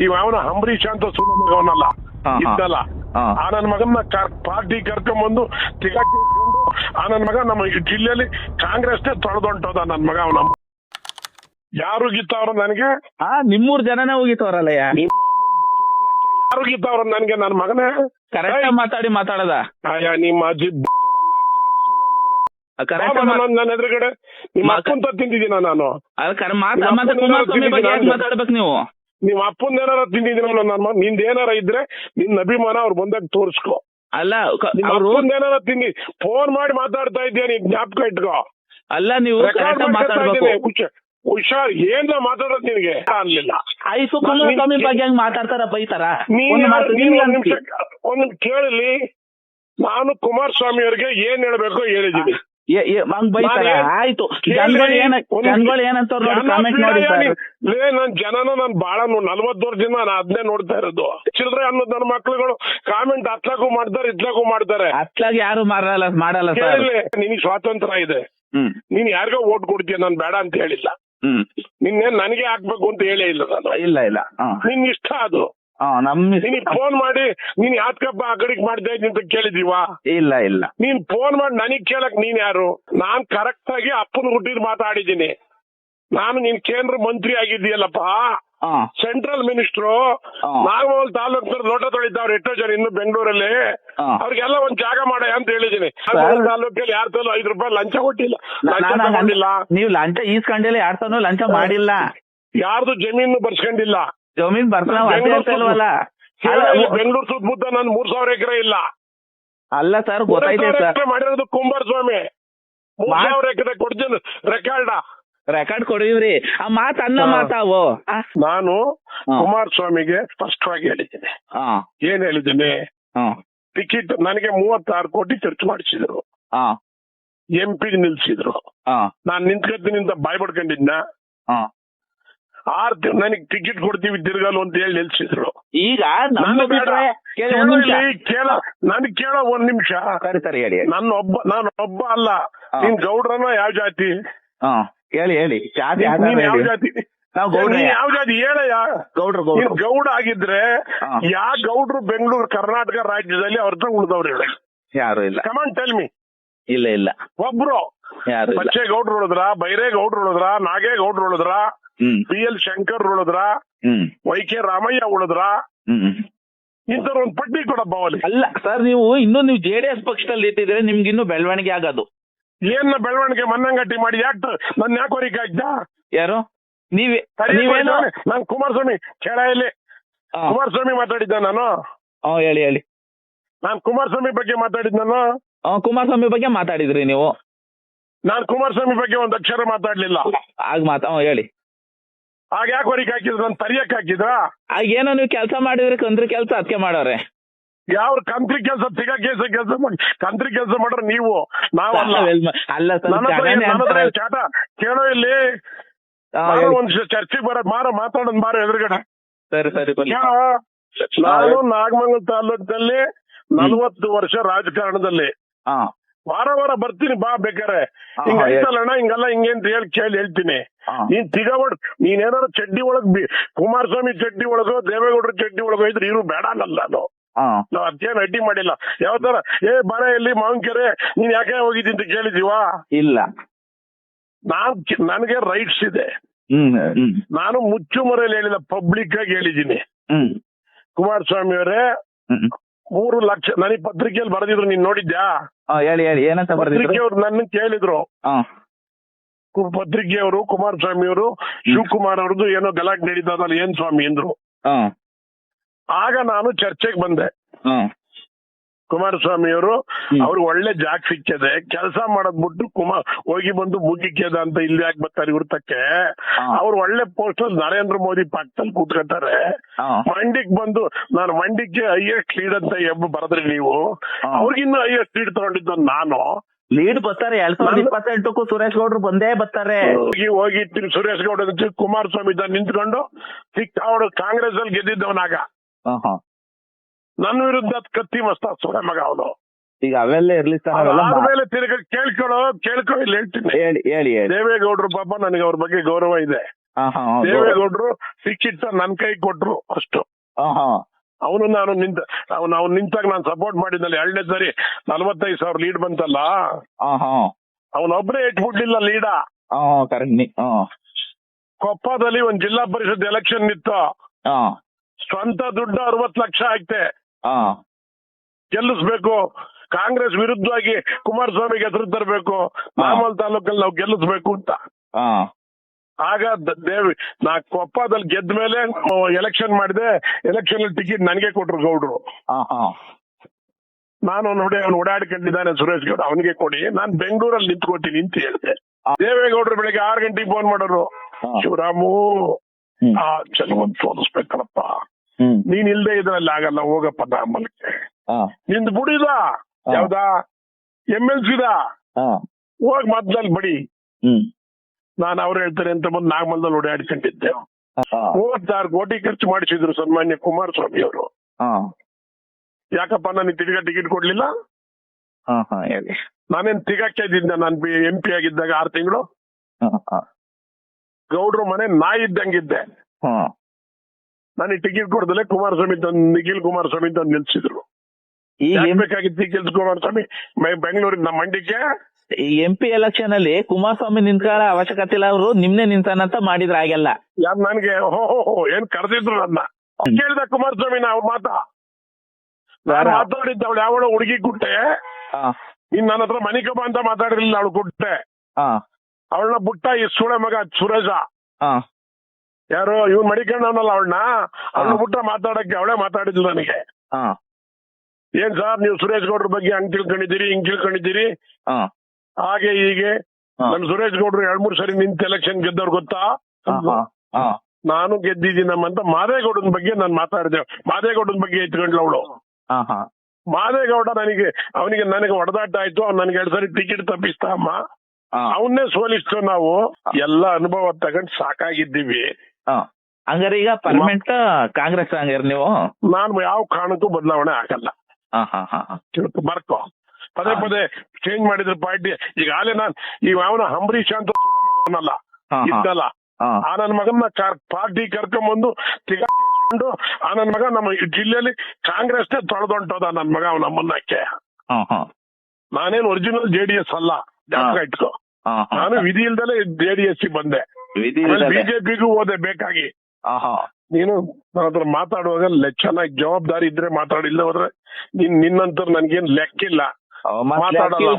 ಇವ ಅವನ ಅಂಬರೀಷ್ ಅಂತ ಸುಳ್ಳು ಮಗವನಲ್ಲ ಇದ್ದಲ್ಲ. ಆ ನನ್ನ ಮಗನ ಪಾರ್ಟಿ ಕರ್ಕೊಂಡ್ಬಂದು ಟಿಕೆಟ್ ಇಟ್ಕೊಂಡು ಆ ನನ್ನ ಮಗ ನಮ್ಮ ಜಿಲ್ಲೆಯಲ್ಲಿ ಕಾಂಗ್ರೆಸ್ನೇ ತೊಳೆದೊಂಟೋದ ನನ್ನ ಮಗ. ಅವನ ಯಾರು ಗಿತ್ತವ್ರ ನನಗೆ? ನಿಮ್ಮೂರ್ ಜನನೇ ಹೋಗಿತ್ತವ್ರಲ್ಲಯ್ಯ. ಯಾರು ಗಿತ್ತವ್ರ ನನ್ಗೆ? ನನ್ನ ಮಗನೇ ಕರೆಕ್ಟ್ ಮಾತಾಡದ ನಿಮ್ಮ ಅಜ್ಜಿ ನನ್ನ ಎದುರುಗಡೆ ನಿಮ್ಮ ಅಪ್ಪಂತ ತಿಂದಿದ್ದೀನ ನಾನು. ಮಾತಾಡ್ಬೇಕು ನೀವು. ನಿಮ್ ಅಪ್ಪಂದ ಏನಾರ ತಿಂದಿದ್ದೀನ ನನ್ನ ನಿಂದ ಏನಾರ ಇದ್ರೆ ನಿನ್ ಅಭಿಮಾನ ಅವ್ರು ಬಂದಾಗ ತೋರ್ಸ್ಕೊ. ಅಲ್ಲ ಅಪ್ಪಂದ ಏನಾರ ತಿಂದಿ ಫೋನ್ ಮಾಡಿ ಮಾತಾಡ್ತಾ ಇದ್ದೀಯ, ನೀನ್ ಜ್ಞಾಪಕ ಇಟ್ಕೋ. ಅಲ್ಲ ನೀವು ಹುಷಾರ್ ಏನ್ ಮಾತಾಡೋದು ನಿನ್ಗೆ ಅನ್ಲಿಲ್ಲ. ಕುಮಾರಸ್ವಾಮಿ ಬಗ್ಗೆ ಹೆಂಗ್ ಮಾತಾಡ್ತಾರ ಬೈತಾರ? ಒಂದ್ ಕೇಳಲಿ, ನಾನು ಕುಮಾರಸ್ವಾಮಿ ಅವ್ರಿಗೆ ಏನ್ ಹೇಳ್ಬೇಕು ಹೇಳಿದೀನಿ. ಆಯ್ತು ಜನಗಳು ಏನಂತ ನನ್ ಜನನ ನಾನ್ ಬಾಳ 40 ವರ್ಷದಿಂದ ನಾನು ಅದನ್ನೇ ನೋಡ್ತಾ ಇರೋದು. ಚಿಲ್ಡ್ರೆ ಅನ್ನೋದು ನನ್ನ ಮಕ್ಳುಗಳು ಕಾಮೆಂಟ್ ಹತ್ಲಾಗೂ ಮಾಡ್ತಾರೆ ಇತ್ಲಾಗೂ ಮಾಡ್ತಾರೆ. ಅತ್ಲಾಗ ಯಾರು ಮಾಡಲ್ಲ. ನಿನಗೆ ಸ್ವಾತಂತ್ರ್ಯ ಇದೆ, ನೀನ್ ಯಾರಿಗೋ ಓಟ್ ಕೊಡ್ತೀಯ, ನಾನ್ ಬೇಡ ಅಂತ ಹೇಳಿಲ್ಲ. ನಿನ್ನೆ ನನಗೆ ಹಾಕ್ಬೇಕು ಅಂತ ಹೇಳೇ ಇಲ್ಲ ನಾನು. ಇಲ್ಲ ನಿನ್ ಇಷ್ಟ ಅದು. ನೀನ್ ಫೋನ್ ಮಾಡಿ ನೀನ್ ಯಾತ್ಕಪ್ಪ ಆ ಕಡೆಗ್ ಮಾಡ್ತಾ ಇದ್ದೀನಿ ಅಂತ ಕೇಳಿದೀವಾ? ಇಲ್ಲ ನೀನ್ ಫೋನ್ ಮಾಡಿ ನನಗ್ ಕೇಳಕ್ ನೀನ್ ಯಾರು? ನಾನ್ ಕರೆಕ್ಟ್ ಆಗಿ ಅಪ್ಪನ ಹುಟ್ಟಿದ್ ಮಾತಾಡಿದ್ದೀನಿ. ನಾನು ನೀನ್ ಕೇಂದ್ರ ಮಂತ್ರಿ ಆಗಿದ್ದೀಯಲ್ಲಪ್ಪ, ಸೆಂಟ್ರಲ್ ಮಿನಿಸ್ಟ್ರು. ನಾಗಮಂಗಲ ತಾಲೂಕ್ ಲೋಟ ತೊಳಿತಾವ್ರು ಎಷ್ಟೋ ಜನ ಇನ್ನು ಬೆಂಗಳೂರಲ್ಲಿ. ಅವ್ರಿಗೆಲ್ಲ ಒಂದ್ ಜಾಗ ಮಾಡ ಅಂತ ಹೇಳಿದೀನಿ. ತಾಲೂಕಲ್ಲಿ ಯಾರ ತಲೂ 5 ರೂಪಾಯಿ ಲಂಚ ಕೊಟ್ಟಿಲ್ಲ. ನೀವು ಲಂಚ ಈಸ್ಕೊಂಡಿಲ್ಲ, 2,000 ಲಂಚ ಮಾಡಿಲ್ಲ. ಯಾರ್ದು ಜಮೀನು ಬರ್ಸ್ಕೊಂಡಿಲ್ಲ. ಜಮೀನ್ ಬೆಂಗಳೂರು ಸುತ್ತಮುತ್ತ ನನ್ 3,000 ಎಕರೆ ಇಲ್ಲ. ಅಲ್ಲ ಸರ್, ಗೊತ್ತಾಯ್ತು ಮಾಡಿರೋದು ಕುಮಾರಸ್ವಾಮಿ. 3,000 ಎಕರೆ ಕೊಡ್ತೀನಿ ರೆಕಾರ್ಡ್ ಕೊಡಿವ್ರಿ. ಆ ಮಾತನ್ನ ಮಾತಾವು. ನಾನು ಕುಮಾರಸ್ವಾಮಿಗೆ ಸ್ಪಷ್ಟವಾಗಿ ಹೇಳಿದ್ದೀನಿ. ಏನ್ ಹೇಳಿದ್ದೀನಿ? ಟಿಕೆಟ್ ನನಗೆ 36 ಕೋಟಿ ಖರ್ಚು ಮಾಡಿಸಿದ್ರು, MP ನಿಲ್ಸಿದ್ರು. ನಾನ್ ನಿಂತ್ಕೊತೀನಿ ಅಂತ ಬಾಯ್ ಪಡ್ಕೊಂಡಿದ್ನ. 6 ನನಗೆ ಟಿಕೆಟ್ ಕೊಡ್ತೀವಿ ತಿರ್ಗಲು ಅಂತ ಹೇಳಿ ನಿಲ್ಸಿದ್ರು. ಈಗ ನನ್ ಕೇಳೋ 1 ನಿಮಿಷ. ನಾನು ಒಬ್ಬ ಅಲ್ಲ. ನೀನ್ ಗೌಡ್ರನ ಯಾವ ಜಾತಿ? ಹೇಳಿ ಜಾತಿ ಯಾವ ಜಾತಿ? ಯಾವ ಜಾತಿ ಹೇಳಯ್ಯ? ಗೌಡ ಆಗಿದ್ರೆ ಯಾವ ಗೌಡ್ರು ಬೆಂಗಳೂರು ಕರ್ನಾಟಕ ರಾಜ್ಯದಲ್ಲಿ ಅವ್ರ ಉಳಿದವ್ರು ಹೇಳಿ? ಯಾರು ಇಲ್ಲ. Come on tell me. ಇಲ್ಲ ಒಬ್ರು ಬಚ್ಚೇಗೌಡ್ರು ಉಳಿದ್ರ, ಬೈರೇಗೌಡ್ರು ಉಳಿದ್ರ, ನಾಗೇಗೌಡ್ರು ಉಳಿದ್ರ, PL ಶಂಕರ್ ಉಳಿದ್ರ, YK ರಾಮಯ್ಯ ಉಳಿದ್ರ, ಇಂತರ ಒಂದ್ ಪಟ್ಟಿ ಕೊಡಪ್ಪ ಅವಲ್ಲಿ. ಅಲ್ಲ ಸರ್, ನೀವು JDS ಪಕ್ಷದಲ್ಲಿ ಇಟ್ಟಿದ್ರೆ ನಿಮ್ಗೆ ಇನ್ನೂ ಬೆಳವಣಿಗೆ ಆಗೋದು. ಏನ್ ಬೆಳವಣಿಗೆ? ಮನ್ನಂಗಟ್ಟಿ ಮಾಡಿ ಯಾಕೆ ನನ್ ಯಾಕೆ ಹೊರಿಕೆ ಹಾಕ್ದ? ಯಾರು ನೀವೇ? ನಾನ್ ಕುಮಾರಸ್ವಾಮಿ ಕೇಳ ಇಲ್ಲಿ. ಕುಮಾರಸ್ವಾಮಿ ಮಾತಾಡಿದ್ದ ನಾನು. ಹೇಳಿ. ನಾನ್ ಕುಮಾರಸ್ವಾಮಿ ಬಗ್ಗೆ ಮಾತಾಡಿದ್ ನಾನು. ಕುಮಾರಸ್ವಾಮಿ ಬಗ್ಗೆ ಮಾತಾಡಿದ್ರಿ ನೀವು. ನಾನ್ ಕುಮಾರಸ್ವಾಮಿ ಬಗ್ಗೆ ಒಂದ್ ಅಕ್ಷರ ಮಾತಾಡ್ಲಿಲ್ಲ. ಹೇಳಿ. ಆಗ ಯಾಕೆ ಹೊರಿಕೆ ಹಾಕಿದ್ರು? ನನ್ ತರಿಯಕ್ ಹಾಕಿದ್ರ? ಆಗ ಏನೋ ನೀವು ಕೆಲಸ ಮಾಡಿದ್ರಿ, ಕಂತ್ರಿ ಕೆಲಸ ಅದಕ್ಕೆ ಮಾಡೋರೆ. ಯಾವ ಕಂತ್ರಿ ಕೆಲಸ? ಕೆಲಸ ಮಾಡಿ ಕಂತ್ರಿ ಕೆಲಸ ಮಾಡ್ರೆ ನೀವು, ನಾವಲ್ಲ. ಚಾಟ ಕೇಳೋ ಇಲ್ಲಿ. ಒಂದ್ ಚರ್ಚೆಗೆ ಮಾತಾಡೋದ್ ಬಾರ ಎದುರುಗಡೆ. ನಾನು ನಾಗಮಂಗಲ ತಾಲೂಕಲ್ಲಿ 40 ವರ್ಷ ರಾಜಕಾರಣದಲ್ಲಿ ವಾರ ಬರ್ತೀನಿ, ಬಾ ಬೇಕಾರೆ. ಹಿಂಗ ಐತಲ್ಲಣ್ಣ ಹಿಂಗಲ್ಲ ಹಿಂಗೆ ಅಂತ ಹೇಳ್ತೀನಿ. ನೀನ್ ತಿಗವಡ್ ನೀನೇನಾದ್ರು ಚಡ್ಡಿ ಒಳಗ್ ಕುಮಾರಸ್ವಾಮಿ ಚಡ್ಡಿ ಒಳಗೋ ದೇವೇಗೌಡರ ಚಡ್ಡಿ ಒಳಗೋ ಇದ್ರೆ ಇರು ಬೇಡ ಅನ್ನಲ್ಲ. ನಾವ್ ಅದೇನ್ ಅಡ್ಡಿ ಮಾಡಿಲ್ಲ. ಯಾವ ತರ ಬರ ಎಲ್ಲಿ ಮಾವಿನಕೆರೆ ನೀನ್ ಯಾಕೆ ಹೋಗಿದ್ದಿ ಅಂತ ಕೇಳಿದೀವಾ? ಇಲ್ಲ. ನನಗೆ ರೈಟ್ಸ್ ಇದೆ. ನಾನು ಮುಚ್ಚುಮರೆಯಲ್ಲಿ ಹೇಳಿಲ್ಲ, ಪಬ್ಲಿಕ್ ಆಗಿ ಹೇಳಿದ್ದೀನಿ. ಕುಮಾರಸ್ವಾಮಿ ಅವರೇ 3 ಲಕ್ಷ ನನಗೆ ಪತ್ರಿಕೆಯಲ್ಲಿ ಬರೆದಿದ್ರು, ನೀನ್ ನೋಡಿದ್ಯಾ? ಹೇಳಿ ಏನಂತ ಪತ್ರಿಕೆಯವ್ರು ನನ್ನ ಕೇಳಿದ್ರು. ಪತ್ರಿಕೆಯವರು ಕುಮಾರಸ್ವಾಮಿ ಅವರು ಶಿವಕುಮಾರ್ ಅವ್ರದ್ದು ಏನೋ ಗಲಾಟೆ ನಡೀತದಲ್ಲ, ಏನ್ ಸ್ವಾಮಿ ಅಂದ್ರು. ಆಗ ನಾನು ಚರ್ಚೆಗೆ ಬಂದೆ. ಕುಮಾರಸ್ವಾಮಿ ಅವರು ಅವ್ರಿಗೆ ಒಳ್ಳೆ ಜಾಗ ಸಿಕ್ಕಿದೆ, ಕೆಲಸ ಮಾಡೋದ್ ಬಿಟ್ಟು ಹೋಗಿ ಬಂದು ಮುಗಿಕ್ಯದ ಅಂತ ಇಲ್ಲಿ ಯಾಕೆ ಬರ್ತಾರೆ ಇವ್ರತಕ್ಕೆ? ಅವ್ರು ಒಳ್ಳೆ ಪೋಸ್ಟ್ ನರೇಂದ್ರ ಮೋದಿ ಪಕ್ಕದಲ್ಲಿ ಕೂತ್ಕೊತಾರೆ. ಮಂಡಿಕ್ ಬಂದು ನಾನು ಮಂಡಿಕ್ಕೆ ಹೈಯೆಸ್ಟ್ ಲೀಡ್ ಅಂತ ಬರದ್ರಿ ನೀವು. ಅವ್ರಿಗಿನ್ನೂ ಹೈಯೆಸ್ಟ್ ಲೀಡ್ ತಗೊಂಡಿದ್ದ ನಾನು. ಲೀಡ್ ಬರ್ತಾರೆ 2028ಕ್ಕೂ ಸುರೇಶ್ ಗೌಡ್ರು ಬಂದೇ ಬರ್ತಾರೆ. ಹೋಗಿ ಸುರೇಶ್ ಗೌಡ ಕುಮಾರಸ್ವಾಮಿ ನಿಂತ್ಕೊಂಡು ಕಾಂಗ್ರೆಸ್ ಅಲ್ಲಿ ಗೆದ್ದಿದ್ದವನಾಗ ನನ್ನ ವಿರುದ್ಧ ಕತ್ತಿ ಮಸ್ತ ಸುರ ಮಗ ಅವನು. ಈಗ ಅವೆಲ್ಲ ಇರ್ಲಿ ಸರ್. ಆದ್ಮೇಲೆ ತಿರ್ಗ ಕೇಳ್ಕೊಳ್ಳೋ ಇಲ್ಲಿ ಹೇಳ್ತೀನಿ. ಹೇಳಿ. ದೇವೇಗೌಡರು ಪಾಪ ನನಗೆ ಅವ್ರ ಬಗ್ಗೆ ಗೌರವ ಇದೆ. ದೇವೇಗೌಡರು ಶಿಕ್ಷಿತ ನನ್ ಕೈ ಕೊಟ್ರು ಅಷ್ಟು. ಅವನು ನಾನು ನಿಂತಾಗ ನಾನು ಸಪೋರ್ಟ್ ಮಾಡಿದ್ದಲ್ಲಿ 2ನೇ ಸರಿ 45,000 ಲೀಡ್ ಬಂತಲ್ಲ, ಅವನೊಬ್ಬರೇ ಇಟ್ಬಿಡ್ಲಿಲ್ಲ ಲೀಡ. ಕೊಪ್ಪದಲ್ಲಿ ಒಂದ್ ಜಿಲ್ಲಾ ಪರಿಷತ್ ಎಲೆಕ್ಷನ್ ಇತ್ತು, ಸ್ವಂತ ದುಡ್ಡು 60 ಲಕ್ಷ ಆಯ್ತೆ. ಗೆಲ್ಲಿಸ್ಬೇಕು, ಕಾಂಗ್ರೆಸ್ ವಿರುದ್ಧವಾಗಿ ಕುಮಾರಸ್ವಾಮಿಗೆ ಹೆಸರು ತರಬೇಕು, ನಾಮಲ್ ತಾಲೂಕಲ್ಲಿ ನಾವು ಗೆಲ್ಲಿಸ್ಬೇಕು ಅಂತ. ಆಗ ನಾ ಕೊಪ್ಪದಲ್ಲಿ ಗೆದ್ದ ಮೇಲೆ ಎಲೆಕ್ಷನ್ ಮಾಡಿದೆ. ಎಲೆಕ್ಷನ್ ಟಿಕೆಟ್ ನನಗೆ ಕೊಟ್ರು ಗೌಡ್ರು. ನಾನು ನೋಡಿ ಅವ್ನು ಓಡಾಡ್ಕೊಂಡಿದ್ದಾನೆ ಸುರೇಶ್ ಗೌಡ, ಅವನಿಗೆ ಕೊಡಿ, ನಾನ್ ಬೆಂಗಳೂರಲ್ಲಿ ನಿಂತ್ಕೋತೀನಿ ಅಂತ ಹೇಳಿದೆ. ದೇವೇಗೌಡರು ಬೆಳಿಗ್ಗೆ 6 ಗಂಟೆಗೆ ಫೋನ್ ಮಾಡೋರು, ಶಿವರಾಮು ಚೆಲುವನ್ ತೋರಿಸ್ಬೇಕಲ್ಲಪ್ಪ, ನೀನ್ ಇಲ್ದೇ ಇದ್ರಲ್ಲಿ ಆಗಲ್ಲ, ಹೋಗಪ್ಪ ನಾಮಲ್ಗೆ. ನಿಂದ್ ಬುಡಿದ ಯಾವ್ದಾ MLC ಹೋಗ್ ಮದ್ದಲ್ಲಿ ಬಡಿ. ನಾನು ಅವ್ರು ಹೇಳ್ತಾರೆ ಅಂತ ಬಂದು ನಾಗಮಲ್ದಲ್ಲಿ ಓಡಾಡ್ಕೊಂಡಿದ್ದೆ. 36 ಕೋಟಿ ಖರ್ಚು ಮಾಡಿಸಿದ್ರು ಸನ್ಮಾನ್ಯ ಕುಮಾರಸ್ವಾಮಿ ಅವರು. ಯಾಕಪ್ಪ ನನಗೆ ತಿರ್ಗಾ ಟಿಕೆಟ್ ಕೊಡ್ಲಿಲ್ಲ? ನಾನೇನ್ ತಿಗಾಕೆ ಇದ್ದಿದ್ದೆ, ನಾನು MP ಆಗಿದ್ದಾಗ 6 ತಿಂಗಳು ಗೌಡ್ರು ಮನೆ ನಾಯಿ ಇದ್ದಂಗಿದ್ದೆ. ನನಗೆ ಟಿಕೆಟ್ ಕೊಡ್ದಲೆ ನಿಖಿಲ್ ಕುಮಾರಸ್ವಾಮಿ ಅಂತ ನಿಲ್ಸಿದ್ರು. ಬೇಕಾಗಿತ್ತು ನಿಖಿಲ್ ಕುಮಾರಸ್ವಾಮಿ ಬೆಂಗಳೂರಿನ ನಮ್ಮ ಮಂಡ್ಯಕ್ಕೆ. ಈ MP ಎಲೆಕ್ಷನ್ ಅಲ್ಲಿ ಕುಮಾರಸ್ವಾಮಿ ನಿಂತ್ಕೊಳ್ಳೋ ಅವಶ್ಯಕತೆ ಇಲ್ಲ, ಅವರು ನಿಮ್ನೆ ನಿಂತಾನಂತ ಮಾಡಿದ್ರ ಹಾಗೆಲ್ಲ. ಯಾರು ನನ್ಗೆ ಏನ್ ಕರೆದಿದ್ರು ನನ್ನ ಕೇಳಿದ ಕುಮಾರಸ್ವಾಮಿ ಅವ್ರ ಮಾತಾಡಿದ್ದ. ಅವಳು ಯಾವಳ ಹುಡುಗಿ ಕೊಟ್ಟೆ, ಇನ್ ನನ್ನ ಹತ್ರ ಮನಿಕಮ್ಮ ಅಂತ ಮಾತಾಡಿರ್ಲಿಲ್ಲ, ಅವಳು ಕೊಟ್ಟೆ. ಅವಳನ್ನ ಬುಟ್ಟ ಈ ಸುಳೆ ಮಗ ಸುರೇಶ, ಯಾರು ಇವ್ನು ಮಡಿಕೊಂಡವನಲ್ಲ ಅವಳನ್ನ ಬುಟ್ಟ ಮಾತಾಡಕ್ಕೆ ಅವಳೇ ಮಾತಾಡಿದ್ಲು ನನಗೆ. ಏನ್ ಸರ್ ನೀವು ಸುರೇಶ್ ಗೌಡ್ರ ಬಗ್ಗೆ ಹಂಗ್ ತಿಳ್ಕೊಂಡಿದ್ದೀರಿ, ಹಿಂಗ್ ತಿಳ್ಕೊಂಡಿದ್ದೀರಿ, ಹಾಗೆ ಹೀಗೆ. ನನ್ ಸುರೇಶ್ ಗೌಡ್ರು 2-3 ಸರಿ ನಿಂತ ಎಲೆಕ್ಷನ್ ಗೆದ್ದವ್ರು ಗೊತ್ತಾ? ನಾನು ಗೆದ್ದಿದ್ದೀನಮ್ಮಂತ ಮಾದೇಗೌಡನ ಬಗ್ಗೆ ನಾನು ಮಾತಾಡಿದೆ. ಮಾದೇಗೌಡನ ಬಗ್ಗೆ ಎತ್ಕೊಂಡ್ಲ ಅವಳು. ಮಾದೇಗೌಡ ನನಗೆ ಹೊಡೆದಾಟ ಆಯ್ತು, ಅವ್ನು ನನ್ಗೆ 2 ಸರಿ ಟಿಕೆಟ್ ತಪ್ಪಿಸ್ತ ಅಮ್ಮ, ಅವನ್ನೇ ಸೋಲಿಸ್ತು. ನಾವು ಎಲ್ಲ ಅನುಭವ ತಗೊಂಡ್ ಸಾಕಾಗಿದ್ದೀವಿ. ಹಂಗಾರೆ ಈಗ ಪರ್ಮನೆಂಟ್ ಕಾಂಗ್ರೆಸ್ ಹಂಗಾರೆ ನೀವು? ನಾನು ಯಾವ ಕಾರಣಕ್ಕೂ ಬದಲಾವಣೆ ಆಗಲ್ಲ. ಬರ್ಕೋ ಪದೇ ಪದೇ ಚೇಂಜ್ ಮಾಡಿದ್ರು ಪಾರ್ಟಿ. ಈಗ ಆಲೆ ಅವನ ಅಂಬರೀಷ್ ಅಂತ ಅವನಲ್ಲ ಇದ್ದಲ್ಲ, ಆ ನನ್ ಮಗನ್ನ ಪಾರ್ಟಿ ಕರ್ಕೊಂಬಂದು ತಿಗಾಕೊಂಡು ಆ ನನ್ ಮಗ ನಮ್ಮ ಜಿಲ್ಲೆಯಲ್ಲಿ ಕಾಂಗ್ರೆಸ್ನೇ ತೊಳೆದೊಂಟೋದ ನನ್ ಮಗ ಅವನ ಅಮ್ಮನ್ನಕ್ಕೆ. ನಾನೇನು ಒರಿಜಿನಲ್ JDS ಅಲ್ಲ, ಜ್ಞಾಪಕ ಇಟ್ಕೋ. ನಾನು ವಿಧಿ ಇಲ್ದಲೆ JDS ಬಂದೆ, BJPಗೂ ಹೋದೆ ಬೇಕಾಗಿ. ನೀನು ನನ್ನ ಹತ್ರ ಮಾತಾಡುವಾಗ ಚೆನ್ನಾಗಿ ಜವಾಬ್ದಾರಿ ಇದ್ರೆ ಮಾತಾಡಿಲ್ಲ ಹೋದ್ರೆ ನಿನ್ನಂತರ ನನ್ಗೇನ್ ಲೆಕ್ಕಿಲ್ಲ, ಮಾತಾಡಲ್ಲ.